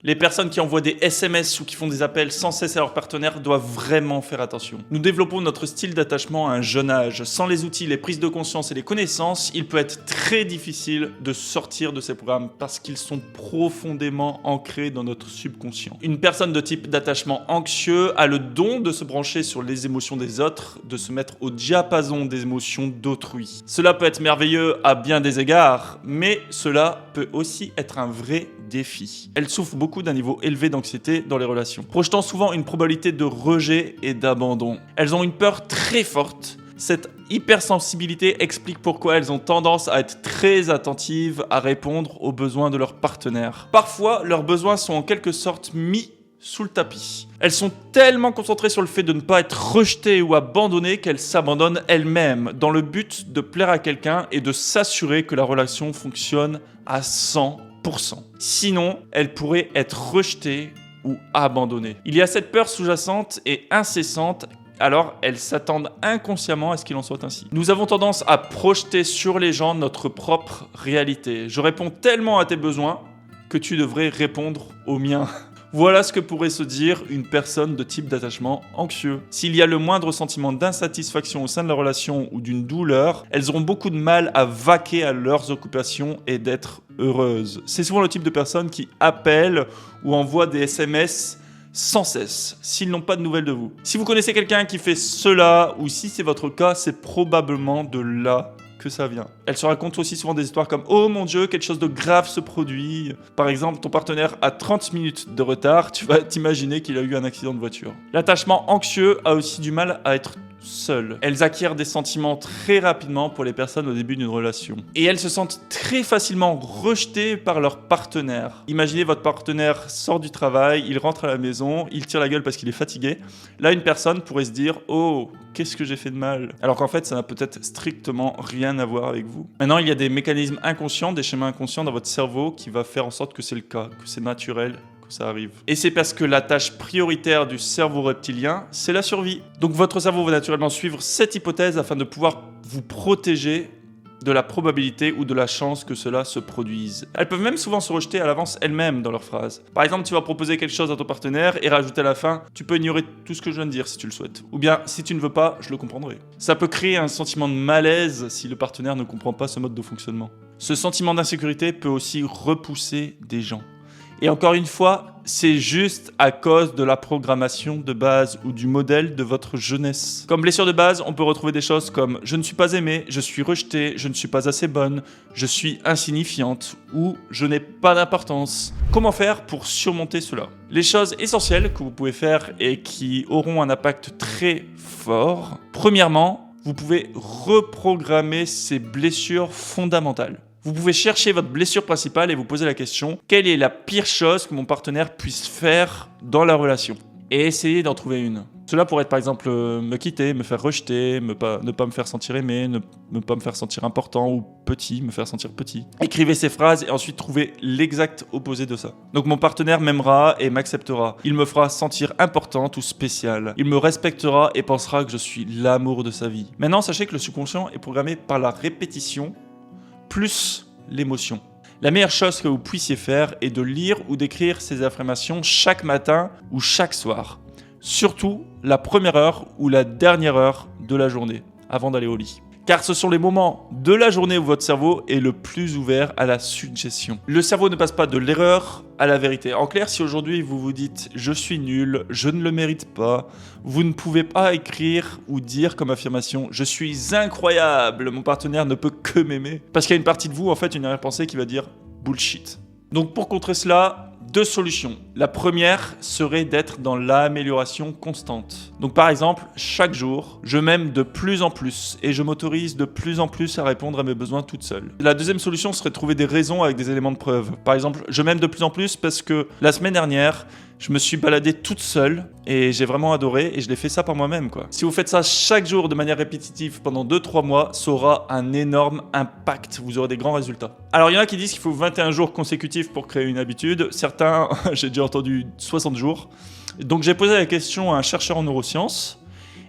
Les personnes qui envoient des SMS ou qui font des appels sans cesse à leur partenaire doivent vraiment faire attention. Nous développons notre style d'attachement à un jeune âge. Sans les outils, les prises de conscience et les connaissances, il peut être très difficile de sortir de ces programmes parce qu'ils sont profondément ancrés dans notre subconscient. Une personne de type d'attachement anxieux a le don de se brancher sur les émotions des autres, de se mettre au diapason des émotions d'autrui. Cela peut être merveilleux à bien des égards, mais cela peut aussi être un vrai défi. Elles souffrent beaucoup d'un niveau élevé d'anxiété dans les relations, projetant souvent une probabilité de rejet et d'abandon. Elles ont une peur très forte. Cette hypersensibilité explique pourquoi elles ont tendance à être très attentives à répondre aux besoins de leur partenaire. Parfois, leurs besoins sont en quelque sorte mis sous le tapis. Elles sont tellement concentrées sur le fait de ne pas être rejetées ou abandonnées qu'elles s'abandonnent elles-mêmes dans le but de plaire à quelqu'un et de s'assurer que la relation fonctionne à 100%. Sinon, elles pourraient être rejetées ou abandonnées. Il y a cette peur sous-jacente et incessante. Alors, elles s'attendent inconsciemment à ce qu'il en soit ainsi. Nous avons tendance à projeter sur les gens notre propre réalité. Je réponds tellement à tes besoins que tu devrais répondre aux miens. Voilà ce que pourrait se dire une personne de type d'attachement anxieux. S'il y a le moindre sentiment d'insatisfaction au sein de la relation ou d'une douleur, elles auront beaucoup de mal à vaquer à leurs occupations et d'être heureuses. C'est souvent le type de personnes qui appellent ou envoient des SMS sans cesse, s'ils n'ont pas de nouvelles de vous. Si vous connaissez quelqu'un qui fait cela, ou si c'est votre cas, c'est probablement de là que ça vient. Elle se raconte aussi souvent des histoires comme « Oh mon Dieu, quelque chose de grave se produit ». Par exemple, ton partenaire a 30 minutes de retard, tu vas t'imaginer qu'il a eu un accident de voiture. L'attachement anxieux a aussi du mal à être seul. Elles acquièrent des sentiments très rapidement pour les personnes au début d'une relation. Et elles se sentent très facilement rejetées par leur partenaire. Imaginez votre partenaire sort du travail, il rentre à la maison, il tire la gueule parce qu'il est fatigué. Là, une personne pourrait se dire « Oh, qu'est-ce que j'ai fait de mal ?» Alors qu'en fait, ça n'a peut-être strictement rien à voir avec vous. Maintenant, il y a des mécanismes inconscients, des schémas inconscients dans votre cerveau qui va faire en sorte que c'est le cas, que c'est naturel, ça arrive. Et c'est parce que la tâche prioritaire du cerveau reptilien, c'est la survie. Donc votre cerveau va naturellement suivre cette hypothèse afin de pouvoir vous protéger de la probabilité ou de la chance que cela se produise. Elles peuvent même souvent se rejeter à l'avance elles-mêmes dans leurs phrases. Par exemple, tu vas proposer quelque chose à ton partenaire et rajouter à la fin « Tu peux ignorer tout ce que je viens de dire si tu le souhaites. » Ou bien « Si tu ne veux pas, je le comprendrai. » Ça peut créer un sentiment de malaise si le partenaire ne comprend pas ce mode de fonctionnement. Ce sentiment d'insécurité peut aussi repousser des gens. Et encore une fois, c'est juste à cause de la programmation de base ou du modèle de votre jeunesse. Comme blessure de base, on peut retrouver des choses comme « je ne suis pas aimée, je suis rejetée, je ne suis pas assez bonne, je suis insignifiante » ou « je n'ai pas d'importance ». Comment faire pour surmonter cela ? Les choses essentielles que vous pouvez faire et qui auront un impact très fort. Premièrement, vous pouvez reprogrammer ces blessures fondamentales. Vous pouvez chercher votre blessure principale et vous poser la question « Quelle est la pire chose que mon partenaire puisse faire dans la relation ?» Et essayer d'en trouver une. Cela pourrait être par exemple me quitter, me faire rejeter, ne pas me faire sentir aimé, ne pas me faire sentir important ou petit, me faire sentir petit. Écrivez ces phrases et ensuite trouvez l'exact opposé de ça. Donc mon partenaire m'aimera et m'acceptera. Il me fera sentir importante ou spéciale. Il me respectera et pensera que je suis l'amour de sa vie. Maintenant, sachez que le subconscient est programmé par la répétition plus l'émotion. La meilleure chose que vous puissiez faire est de lire ou d'écrire ces affirmations chaque matin ou chaque soir. Surtout la première heure ou la dernière heure de la journée, avant d'aller au lit. Car ce sont les moments de la journée où votre cerveau est le plus ouvert à la suggestion. Le cerveau ne passe pas de l'erreur à la vérité. En clair, si aujourd'hui vous vous dites « je suis nul, je ne le mérite pas », vous ne pouvez pas écrire ou dire comme affirmation « je suis incroyable, mon partenaire ne peut que m'aimer ». Parce qu'il y a une partie de vous, en fait, une arrière-pensée qui va dire « bullshit ». Donc pour contrer cela, deux solutions. La première serait d'être dans l'amélioration constante. Donc par exemple, chaque jour, je m'aime de plus en plus et je m'autorise de plus en plus à répondre à mes besoins toute seule. La deuxième solution serait de trouver des raisons avec des éléments de preuve. Par exemple, je m'aime de plus en plus parce que la semaine dernière, je me suis baladée toute seule et j'ai vraiment adoré et je l'ai fait ça par moi-même, quoi. Si vous faites ça chaque jour de manière répétitive pendant 2-3 mois, ça aura un énorme impact. Vous aurez des grands résultats. Alors, il y en a qui disent qu'il faut 21 jours consécutifs pour créer une habitude. Certains, j'ai déjà entendu 60 jours. Donc, j'ai posé la question à un chercheur en neurosciences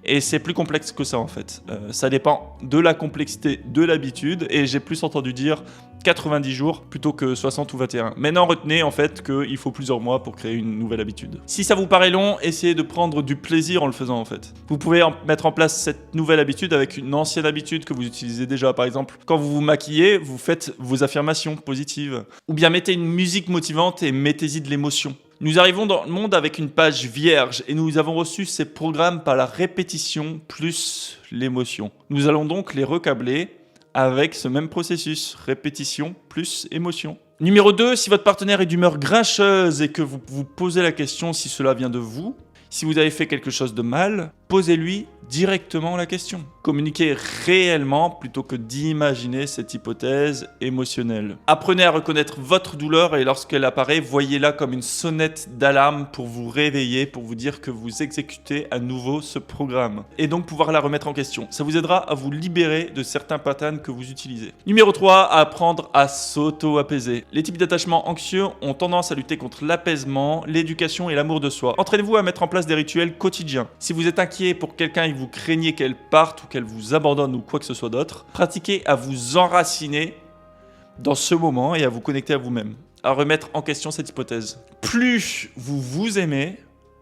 Et c'est plus complexe que ça en fait. Ça dépend de la complexité de l'habitude et j'ai plus entendu dire 90 jours plutôt que 60 ou 21. Maintenant retenez en fait qu'il faut plusieurs mois pour créer une nouvelle habitude. Si ça vous paraît long, essayez de prendre du plaisir en le faisant en fait. Vous pouvez mettre en place cette nouvelle habitude avec une ancienne habitude que vous utilisez déjà. Par exemple, quand vous vous maquillez, vous faites vos affirmations positives. Ou bien mettez une musique motivante et mettez-y de l'émotion. Nous arrivons dans le monde avec une page vierge et nous avons reçu ces programmes par la répétition plus l'émotion. Nous allons donc les recabler avec ce même processus, répétition plus émotion. Numéro 2, si votre partenaire est d'humeur grincheuse et que vous vous posez la question si cela vient de vous, si vous avez fait quelque chose de mal, posez-lui directement la question. Communiquez réellement plutôt que d'imaginer cette hypothèse émotionnelle. Apprenez à reconnaître votre douleur et lorsqu'elle apparaît, voyez-la comme une sonnette d'alarme pour vous réveiller, pour vous dire que vous exécutez à nouveau ce programme. Et donc pouvoir la remettre en question. Ça vous aidera à vous libérer de certains patterns que vous utilisez. Numéro 3, apprendre à s'auto-apaiser. Les types d'attachement anxieux ont tendance à lutter contre l'apaisement, l'éducation et l'amour de soi. Entraînez-vous à mettre en place des rituels quotidiens. Si vous êtes inquiet pour quelqu'un et que vous craignez qu'elle parte ou qu'elle vous abandonne ou quoi que ce soit d'autre, pratiquez à vous enraciner dans ce moment et à vous connecter à vous-même, à remettre en question cette hypothèse. Plus vous vous aimez,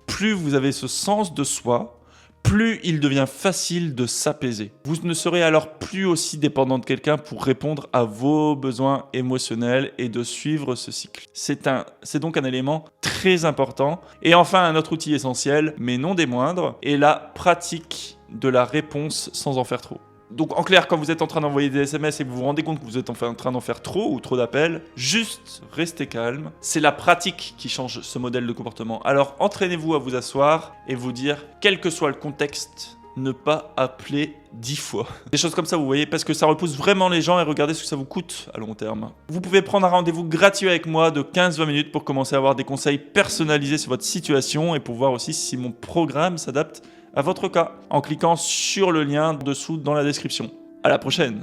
plus vous avez ce sens de soi, plus il devient facile de s'apaiser. Vous ne serez alors plus aussi dépendant de quelqu'un pour répondre à vos besoins émotionnels et de suivre ce cycle. C'est donc un élément très important. Et enfin, un autre outil essentiel, mais non des moindres, est la pratique de la réponse sans en faire trop. Donc en clair, quand vous êtes en train d'envoyer des SMS et que vous vous rendez compte que vous êtes en train d'en faire trop ou trop d'appels, juste restez calme. C'est la pratique qui change ce modèle de comportement. Alors entraînez-vous à vous asseoir et vous dire, quel que soit le contexte, ne pas appeler 10 fois. Des choses comme ça, vous voyez, parce que ça repousse vraiment les gens et regardez ce que ça vous coûte à long terme. Vous pouvez prendre un rendez-vous gratuit avec moi de 15-20 minutes pour commencer à avoir des conseils personnalisés sur votre situation et pour voir aussi si mon programme s'adapte à votre cas en cliquant sur le lien dessous dans la description. À la prochaine!